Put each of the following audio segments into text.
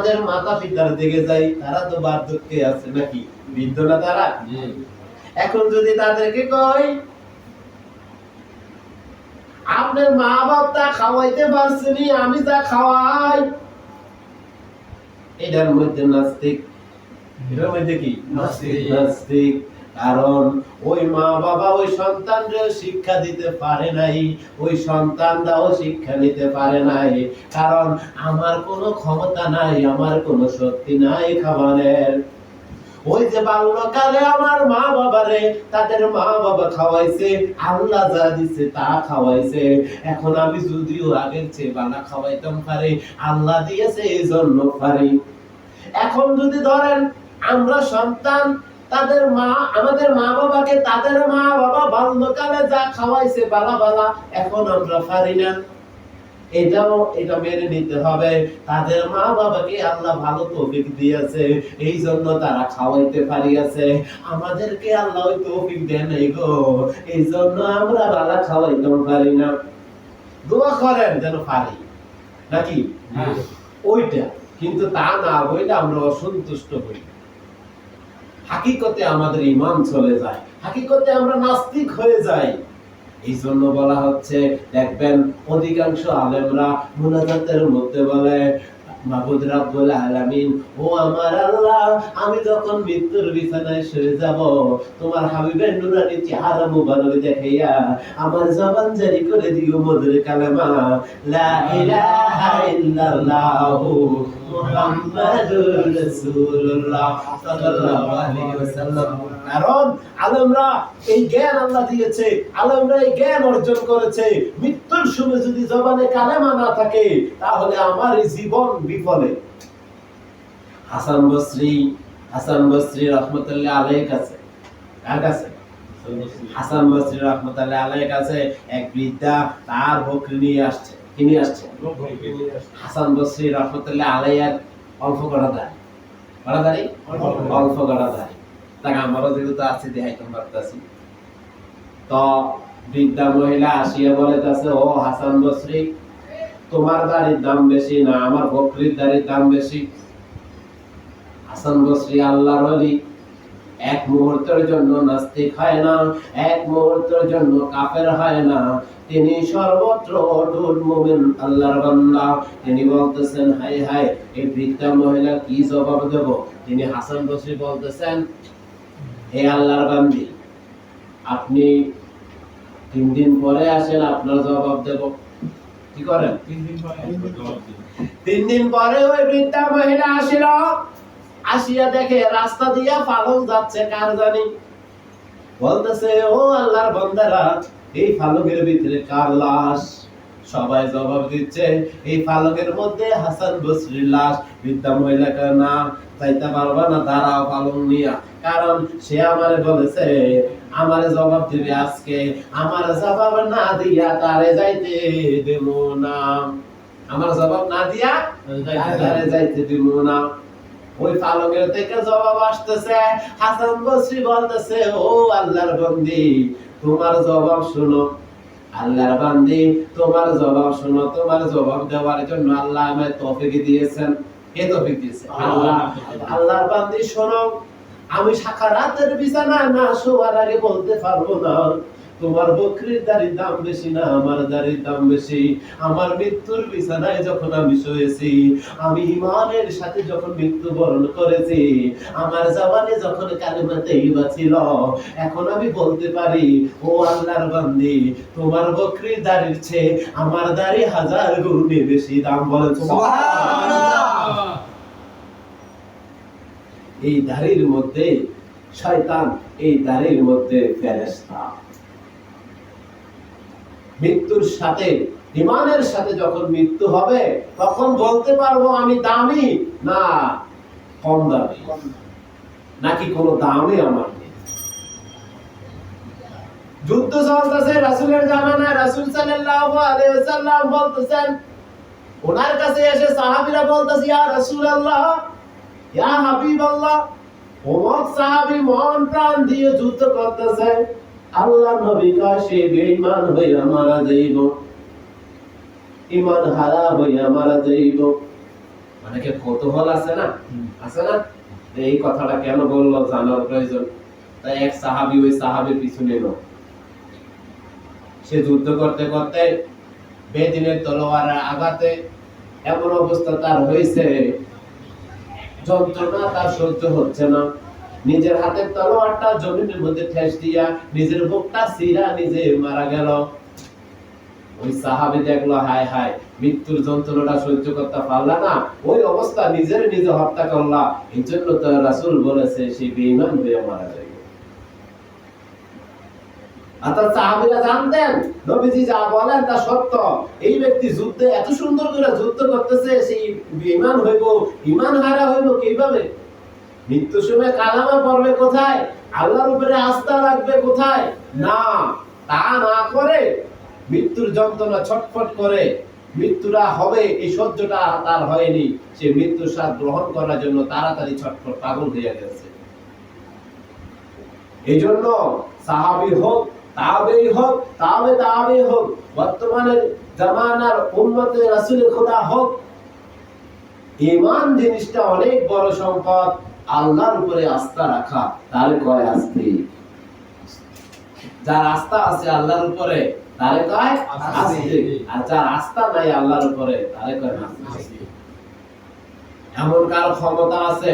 আমাদের মাতা পিতার দিকে যাই, তারা তো বার্ধক্যে আছে নাকি, বৃদ্ধ না তারা? এখন যদি তাদেরকে কই আপনার মা বাপ তা খাওয়াইতে পারছেনি, আমি তা খাওয়াই, এটার মধ্যে নাস্তিক। এটার মধ্যে কি নাস্তিক। কারণ ওই মা বাবা ওই সন্তানকে শিক্ষা দিতে পারে নাই, ওই সন্তানরাও শিক্ষা নিতে পারে নাই। কারণ আমার কোনো ক্ষমতা নাই, আমার কোনো শক্তি নাই খাবারের। ওই যে বাল্যকালে আমার মা বাবারে তাদের মা বাবা খাওয়াইছে, আল্লাহ যা দিছে তা খাওয়াইছে। এখন আমি যদিও আগের চেয়ে বানা খাওয়াইতাম পারি, আল্লাহ দিয়েছে এই জন্য পারি। এখন যদি ধরেন আমরা সন্তান, তাদের মা আমাদের মা বাবাকে তাদের মা বাবা বাল্যকালে যা খাওয়াইছে বালা বালা, এখন আমরা পারি না, এটা মেনে নিতে হবে। তাদের মা বাবাকে আল্লাহ ভালো তৌফিক দিয়েছে, এই জন্য তারা খাওয়াইতে পারিয়াছে। আমাদেরকে আল্লাহ ওই তৌফিক দেন নাই গো, এই জন্য আমরা বালা খাওয়াইতে পারি না। দোয়া করেন যেন পারি, নাকি? ওইটা কিন্তু তা না হইলে আমরা অসন্তুষ্ট হই, হাকিকতে আমাদের ঈমান চলে যায়, হাকিকতে আমরা নাস্তিক হয়ে যাই। এই জন্য বলা হচ্ছে, দেখবেন অধিকাংশ আলেমরা মুনাজাতের মধ্যে বলে মাবুদ রাব্বুল আলামিন, ও আমার আল্লাহ, আমি যখন মৃত্যুর বিছানায় শুয়ে যাব, তোমার হাবিবের নুরানি চেহারা মুবারক দেখাইয়া আমার জবান জারি করে দিও মধুর কালেমা লা ইলাহা ইল্লাল্লাহু মুহাম্মাদুর রাসূলুল্লাহ সাল্লাল্লাহু আলাইহি ওয়াসাল্লাম। কারণ আলেমরা এই জ্ঞান আল্লাহ দিয়েছে, আলেমরা এই জ্ঞান অর্জন করেছে। মৃত্যুর সময় যদি জবানে কালেমা না থাকে, তাহলে আমার এই জীবন বিফলে। হাসান বসরি রাহমাতুল্লাহ আলাইহি কাছে, কার কাছে? হাসান বসরি রাহমাতুল্লাহ আলাইহি কাছে এক বৃদ্ধা তার বকরি নিয়ে আসছে। কি নিয়ে আসছে? হাসান বসরি রাহমাতুল্লাহ আলাইহি অল্প গড়াদারি, অল্প গড়াদারি। তাকে আমারও যেহেতু আছে দেখাইতাম পারতাছি। তো বৃদ্ধা মহিলা আসিয়া বলেছে, ও হাসান বসরি, তোমার দাড়ির দাম বেশি না আমার বকরির দাড়ির দাম বেশি? হাসান বসরি আল্লাহর ওলি, এক মুহূর্তের জন্য নাস্তিক হয় না, এক মুহূর্তের জন্য কাফের হয় না। তিনি সর্বত্র অটুট মুমিন আল্লাহর বান্দা। তিনি বলতেছেন, হাই হাই এই বৃদ্ধা মহিলা কি জবাব দেব? তিনি হাসান বসরি বলতেছেন, হে আল্লাহর বান্দি, আপনি 3 দিন পরে আসেন, আপনার জবাব দেব। কি করেন? 3 দিন পরে ওই বৃদ্ধা মহিলা আসিল, আসিয়া দেখে রাস্তা দিয়া পালক যাচ্ছে, কার জানি। বলতেছে, ও আল্লাহর বান্দারা, এই পালকের ভিতরে কার লাশ? সবাই জবাব দিচ্ছে, এই পালকের মধ্যে হাসান বসরির লাশ। বৃদ্ধা মহিলাকে, না যাইতে পারবা না, দাঁড়াও পালক নিয়া। কারণ সে আমারে বলেছে আমারে জবাব দিবে আজকে, আমার জবাব না দিয়া তারে যাইতে দেব না, আমার জবাব না দিয়া তারে যাইতে দেব না। ওই পালকের থেকে জবাব আসতেছে। হাসান বসরি বলতেছে, ও আল্লাহর বান্দি, তোমার জবাব শুনো। আল্লাহর বান্দি, তোমার জবাব শুনো। তোমার জবাব দেওয়ার জন্য আল্লাহ আমায় তৌফিক দিয়েছেন। কে তৌফিক দিয়েছে? আল্লাহ। আল্লাহর বান্দি শোনো, আমি সাকারাতের বিছানায় না শোয়ার আগে বলতে পারবো না তোমার বকরির দাড়ির দাম বেশি না আমার দাড়ির দাম বেশি। আমার মৃত্যুর বিছানায় যখন আমি শুয়েছি, আমি ঈমানের সাথে যখন মৃত্যুবরণ করেছি, আমার জবানে যখন কালেমা তাইয়্যিবা ছিল, এখন আমি বলতে পারি, ও আল্লাহর বান্দি, তোমার বকরির দাড়ির চেয়ে আমার দাড়ি 1000 গুণে বেশি দাম। বলেন সুবহানাল্লাহ। এই দাড়ির মধ্যে শয়তান, এই দাড়ির মধ্যে ফেরেশতা। মৃত্যুর সাথে ঈমানের সাথে যখন মৃত্যু হবে, তখন বলতে পারবো আমি দামি না কম দামি, নাকি কোনো দামই আমার নেই। যুদ্ধ চলতেছে রাসূলের জামানায়, রাসূল সাল্লাল্লাহু আলাইহি ওয়াসাল্লাম বলতেছেন, ওনার কাছে এসে সাহাবীরা বলতেছে, ইয়া রাসূলুল্লাহ, ইয়া হাবিবাল্লাহ, অমুক সাহাবী মন প্রাণ দিয়ে যুদ্ধ করতেছে, আল্লাহ নবী কয় সে বেঈমান হইয়া মারা যাইব, ঈমান হারা হইয়া মারা যাইব। অনেকে কৌতূহল আছে না, আছে না, এই কথাটা কেন বললো জানার প্রয়োজন। তাই এক সাহাবী ওই সাহাবীর পিছু নিল। সে যুদ্ধ করতে করতে বেদিনের তলোয়ারের আঘাতে এমন অবস্থা তার হয়েছে, যন্ত্রণা তার সহ্য হচ্ছে না। নিজের হাতের তলোয়ারটা জমিনের মধ্যে ঠেস দিয়া নিজের বুকটা ছিঁড়া নিজে মারা গেল। ওই সাহাবী দেখলো হায় হায়, মৃত্যুর যন্ত্রণাটা সহ্য করতে পারলা না, ওই অবস্থা নিজের নিজে হত্যা করলা। এই জন্য তো রাসূল বলেছে সে বেঈমান হয়ে মারা যাবে। অর্থাৎ সাহাবীরা জানতেন নবীজি যা বলেন তা সত্য। এই ব্যক্তি যুদ্ধে এত সুন্দর করে যুদ্ধ করতেছে, সেই বেঈমান হইব, ঈমান হারা হইব কিভাবে? মৃত্যুর সময় কালামা পড়বে কোথায়? আল্লাহর উপরে আস্থা রাখবে কোথায়? না, তা না করে মৃত্যুর যন্ত্রণা ছটফট করে মৃত্যুটা হবে এই সহ্যটা তার হয়নি, সে মৃত্যুর স্বাদ গ্রহণ করার জন্য তাড়াতাড়ি ছটফট পাগল হয়ে গেছে। এই জন্য সাহাবী হোক, তাবেঈ হোক, তাবেঈ হোক, বর্তমানের জামানার উম্মতে রাসূল খোদা হোক, ঈমান জিনিসটা অনেক বড় সম্পদ। আল্লাহর উপরে আস্থা রাখা, তারে কয় আস্তিক। যার আস্থা আছে আল্লাহর উপরে তারে কয় আস্তিক, আর যার আস্থা নাই আল্লাহর উপরে তারে কয় নাস্তিক। এমন কারো ক্ষমতা আছে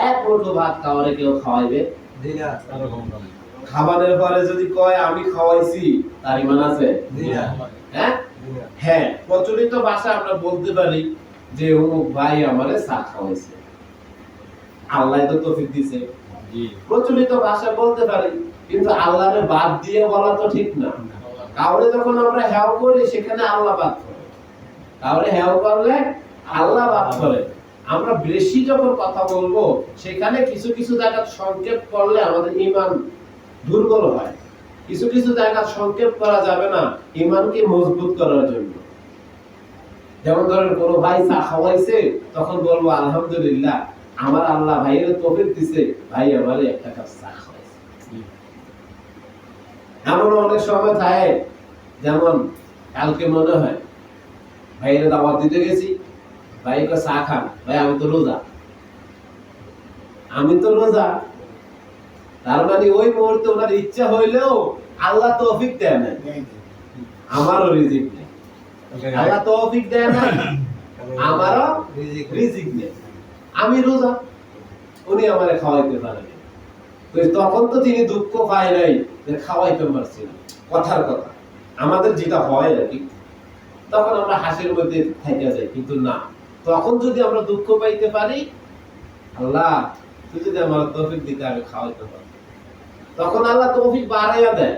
এক মুঠো ভাত কাউরে কেউ খাওয়াইবে? খাবারের পরে যদি কয় আমি খাওয়াইছি, তার ঈমান আছে? হ্যাঁ, হ্যাঁ, প্রচলিত ভাষা আমরা বলতে পারি যে অমুক ভাই আমারে চা খাওয়াইছে, আল্লাহ তো তৌফিক দিয়েছে। প্রচলিত ভাষা বলতে পারি, কিন্তু আল্লাহরে বাদ দিয়ে বলা তো ঠিক না। কাউরে যখন আমরা হেও করি সেখানে আল্লাহ বাদ করে, কাউরে হেও করলে আল্লাহ বাদ করে। আমরা বেশি যখন কথা বলবো সেখানে কিছু কিছু জায়গা সংক্ষেপ করলে আমাদের ঈমান দুর্বল হয়। কিছু কিছু জায়গা সংক্ষেপ করা যাবে না ঈমানকে মজবুত করার জন্য। যেমন ধরেন কোনো ভাই চা খাওয়াইছে, তখন বলবো আলহামদুলিল্লাহ, আমার আল্লাহ ভাইয়ের তৌফিক দিছে, ভাই আমারে একটা কাপ চা খাওয়াইছে। এমন অনেক সময় থাকে, যেমন কালকে মনে হয় ভাইয়ের দাওয়াত দিতে গেছি, ভাই কয় চা খান, ভাই আমি তো রোজা, আমি তো রোজা। তার মানে ওই মুহূর্তে ওনার ইচ্ছা হইলেও আল্লাহ তৌফিক দেয় না, আমারও রিজিক নেই। আল্লাহ তৌফিক দেয় না, আমারও রিজিক নেই। আমি রোজা, উনি আমারে খাওয়াইতে পারেন। তখন তো তিনি দুঃখ পায় নাই যে খাওয়াইতে পারছি না। কথার কথা আমাদের যেটা হয় আর কি, তখন আমরা হাসির মধ্যে থেকে যাই। কিন্তু না, তখন যদি আমরা দুঃখ পাইতে পারি, আল্লাহ তুই যদি আমার তৌফিক দিতে আমি খাওয়াইতে পারি, তখন আল্লাহ তৌফিক বাড়াইয়া দেয়।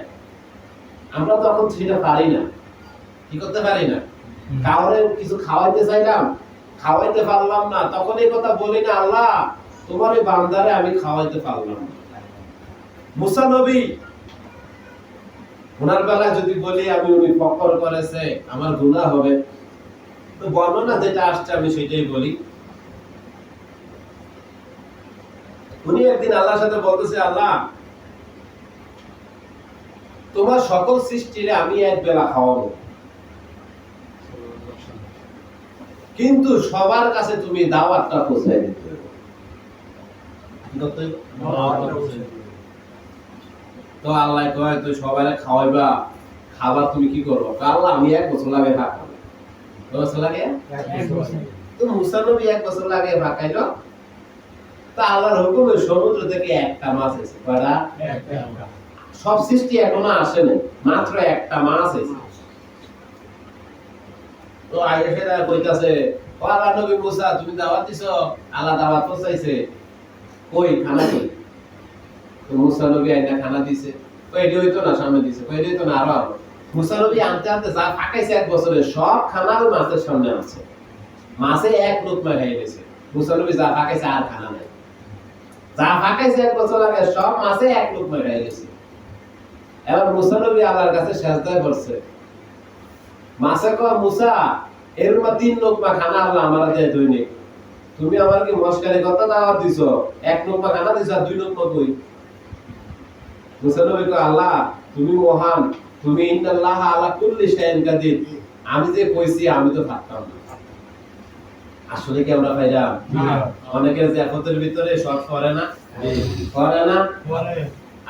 আমরা তখন সেটা পারি না, কি করতে পারি না। কাউরে কিছু খাওয়াইতে চাইলাম, খাওয়াইতে পারলাম না, তখন এই কথা বলি না, আল্লাহ তোমার এই বান্দারে আমি খাওয়াইতে পারলাম না। মুসা নবী, ওনার বেলায় যদি বলি আমি উনি ফকর করেছে, আমার গুনাহ হবে, তো বর্ণনা যেটা আসছে আমি সেটাই বলি। উনি একদিন আল্লাহর সাথে বলতেছে, আল্লাহ তোমার সকল সৃষ্টিরে আমি এক বেলা খাওয়াবো, কিন্তু সবার কাছে তুমি দাওয়াতটা পৌঁছাই দিতে হবে। তো আল্লাহ কয় তুই সবাই খাওয়াইবা, খাবার তুমি কি করবো? আল্লাহ আমি 1 বছর লাগে ভাগাবো। কয় বছর লাগে? 1 বছর। তো মুসা নবী 1 বছর লাগে ভাগাইলো। তা আল্লাহর হুকুমে সমুদ্র থেকে একটা মাছ এসে, কয়টা? একটা। সব সৃষ্টি এখনো আসে নাই, মাত্র একটা মাছ এসে। তো আয়েশা কইতাছে, ও আল্লাহ নবী মুসা তুমি দাওয়াত দিছো, আল্লাহ দাওয়াত পৌঁছাইছে, কই খানা কই? তো মুসা নবী আইনা খানা দিছে। কই এডি হইতো না, সামনে দিছে। কই এডি তো না, আরো মুসা নবী আনতে আনতে যা ফাঁকাইছে 1 বছরে সব খানা ওই মাছের সামনে আছে। মাছে এক লোকমা খাইয়ে দিয়েছে। মুসা নবী যা ফাঁকাইছে আর খানা নাই। যা ফাঁকাইছে 1 বছর আগে সব মাছে এক লোকমা খাইয়ে দিয়েছে। এবার মুসা নবী আল্লাহর কাছে সেজদা করছে। মাছে কয়, মুসা এর মা 3 লোকমা খানা আল্লাহ আমারে দেয় দৈনিক, তুমি আমার কি মস্কারি কথা দাওয়াত দিছো? 1 লোকমা খানা দিছো আর 2 লোকমা কই? মুসা নবী কয়, আল্লাহ তুমি মহান, তুমি ইন্নাল্লাহ আলা কুল্লি শাইইন কাদির, আমি যে কইছি আমি তো পারতাম না, আসলে কি আমরা পাইলাম? অনেকের জাফতের ভিতরে শর্ট করে না, করে না,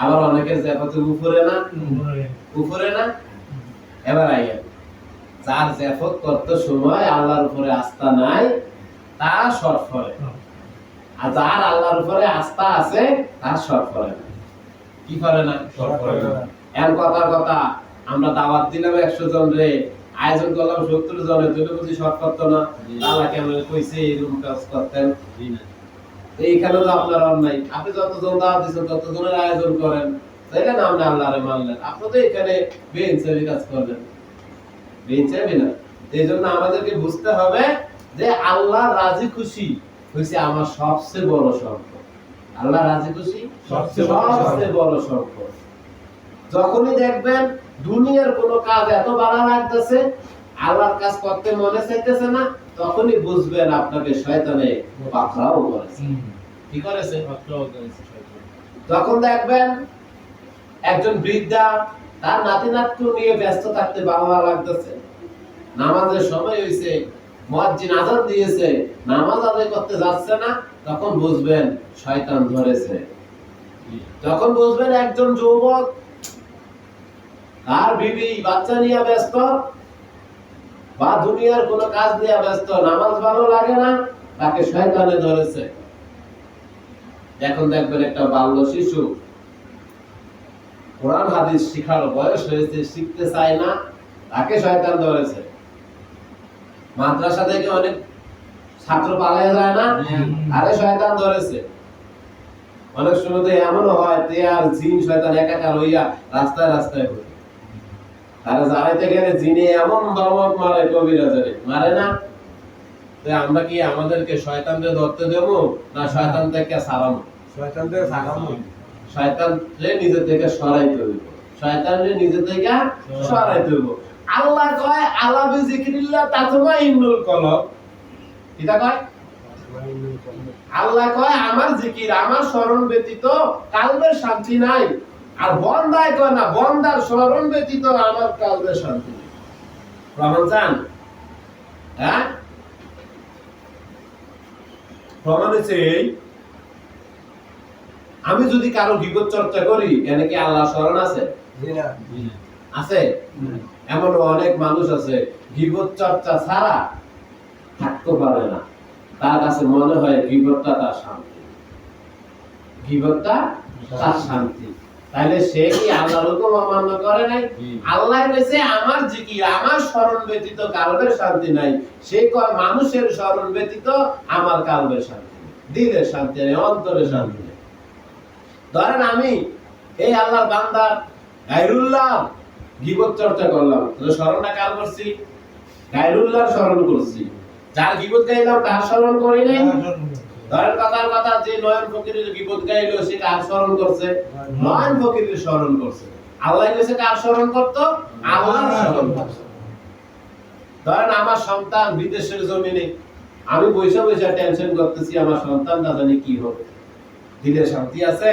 আবার অনেকের জাফতের উপরে না, উপরে না। এবার আইয়া যার জাফত করতে সময় আল্লাহর উপরে আস্থা নাই তার শর্ট করে, আর যার আল্লাহর উপরে আস্থা আছে তার শর্ট করে না। কি করে না? শর্ট করে না। এর কথা আমরা দাওয়াত দিলাম 100 জন রে, আয়োজন করলাম 70 জনের, যদি বুঝি শর্ট করতো না, আল্লাহ কেন কইছে এরকম কাজ করতেন? এইখানে তো আপনার অন্যায়, আপনি যতজন দাওয়াত দিচ্ছেন ততজনের আয়োজন করেন, তাই না? আপনি আল্লাহরে মানলেন, আপনি তো এখানে বেইনসাফি কাজ করলেন, বেইনসাফি না। এই জন্য আমাদেরকে বুঝতে হবে যে আল্লাহ রাজি খুশি হইছে আমার সবচেয়ে বড় সম্পদ। আল্লাহ রাজি খুশি সবচেয়ে বড় সম্পদ। যখনই দেখবেন দুনিয়ার কোনো কাজ এত ভালো লাগতেছে, আল্লাহর কাজ করতে মনে চাইতেছে না, তখনই বুঝবেন আপনাকে শয়তানে পাকড়াও করেছে। কি করেছে? পাকড়াও করেছে শয়তান। যখন দেখবেন একজন বৃদ্ধা তার নাতি নাতনি নিয়ে ব্যস্ত থাকতে ভালো লাগতেছে, নামাজের সময় হইছে, মুয়াজ্জিন আযান দিয়েছে, নামাজ আদায় করতে যাচ্ছে না, তখন বুঝবেন শয়তান ধরেছে। যখন বুঝবেন একজন যুবক তার বিবি বাচ্চা নিয়ে ব্যস্ত বা দুনিয়ার কোনো কাজ নিয়ে ব্যস্ত, নামাজ ভালো লাগে না, তাকে শয়তানে ধরেছে। এখন দেখবেন একটা বাল্য শিশু কোরআন হাদিস শিখার বয়স হয়েছে, শিখতে চায় না, তাকে শয়তান ধরেছে। মাদ্রাসা থেকে অনেক ছাত্র পালিয়ে যায় না, আরে শয়তান ধরেছে। অনেক সময় তো এমনও হয় তে আর জিন শয়তান একাকার হইয়া রাস্তায় রাস্তায় ঘুরে, তারা জানাইতে গেলে জিনে এমন ধমক মারে, কবিরাজরে মারে না। তো আমরা কি আমাদেরকে শয়তানকে ধরতে দেব না শয়তান থেকে ছাড়াবো? শয়তান থেকে ছাড়াবো, শয়তানকে নিজে থেকে সরাইতে দেব, শয়তানকে নিজে থেকে সরাইতে দেব। আল্লাহ কয় আলা বিযিকরিল্লাহ তাতমাইন্নুল কলব, এটা কয় আল্লাহ কয় আমার জিকির, আমার স্মরণ ব্যতীত কলবের শান্তি নাই। আর বন্দায় কয় না, বন্দার স্মরণ ব্যতীত আমার কলবের শান্তি নেই। প্রমাণ চান? হ্যাঁ, প্রমাণ হচ্ছে আমি যদি কারো গীবত চর্চা করি, এনে কি আল্লাহ স্মরণ আছে? আছে? এমন অনেক মানুষ আছে গীবত চর্চা ছাড়া থাকতে পারে না, তার কাছে মনে হয় গীবতটা তার শান্তি, গীবতটা তার শান্তি। তাইলে সে কি আল্লাহর হুকুম অমান্য করে নাই? আল্লাহ কইছে আমার জিকির, আমার স্মরণ ব্যতীত কলবের শান্তি নাই। সে কয় মানুষের স্মরণ ব্যতীত আমার কলবের শান্তি নেই, দিলের শান্তি নেই, অন্তরের শান্তি নেই। ধরেন আমি এই আল্লাহর বান্দা গায়রুল্লাহ গীবত চর্চা করলাম, তো স্মরণটা কার করছি? গায়রুল্লাহর স্মরণ করছি। যার গীবত গাইলাম তার স্মরণ করি নাই। ধরেন কথার কথা, যে নয়ন ফকিরের গীবত গাইলো সে কার স্মরণ করছে? নয়ন ফকিরের স্মরণ করছে। আল্লাহ কইছে কার স্মরণ করতে? আল্লাহর স্মরণ করতে। ধরেন আমার সন্তান বিদেশের জমিনে, আমি বৈশা বৈশা টেনশন করতেছি আমার সন্তানটা জানি কি হবে, দিলে শান্তি আছে?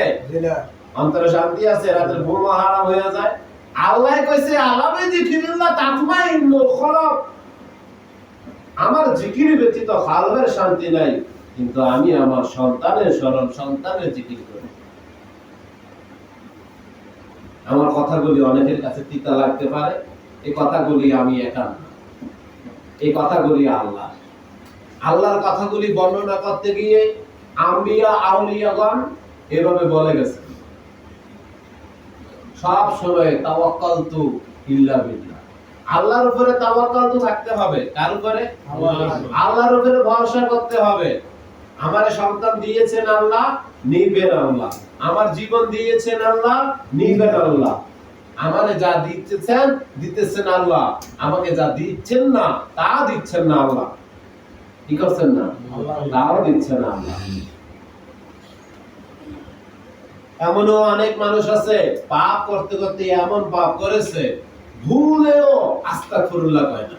অন্তরে শান্তি আছে? রাতের ঘুম হারাম হয়ে যায়। আল্লাহ কইছে আলা বিযিকরিল্লাহ তাতমাইন্নুল কলব, আমার জিকির ব্যতীত কলবের শান্তি নাই, কিন্তু আমি আমার সন্তানের স্মরণ, সন্তানের জিকির করি। আমার কথাগুলি অনেকের কাছে তিতা লাগতে পারে, এই কথাগুলি আমি একা না, এই কথাগুলি আল্লাহ। আল্লাহর কথাগুলি বর্ণনা করতে গিয়ে আম্বিয়া আউলিয়াগণ এভাবে বলে গেছে, সব সময় তাওয়াক্কালতু ইল্লা বিল্লাহ, আল্লাহর উপরে তাওয়াক্কালতু থাকতে হবে। কার উপরে? আল্লাহর উপরে ভরসা করতে হবে। আমার সন্তান দিয়েছেন আল্লাহ, নিবেন আল্লাহ। আমার জীবন দিয়েছেন আল্লাহ, নিবেন আল্লাহ। আমারে যা দিতেছেন আল্লাহ, আমাকে যা দিচ্ছেন না তা দিচ্ছেন না আল্লাহ। কি করছেন না? তাও দিচ্ছেন না আল্লাহ। এমনও অনেক মানুষ আছে পাপ করতে করতে এমন পাপ করেছে ভুলেও আস্তাগফিরুল্লাহ কয় না।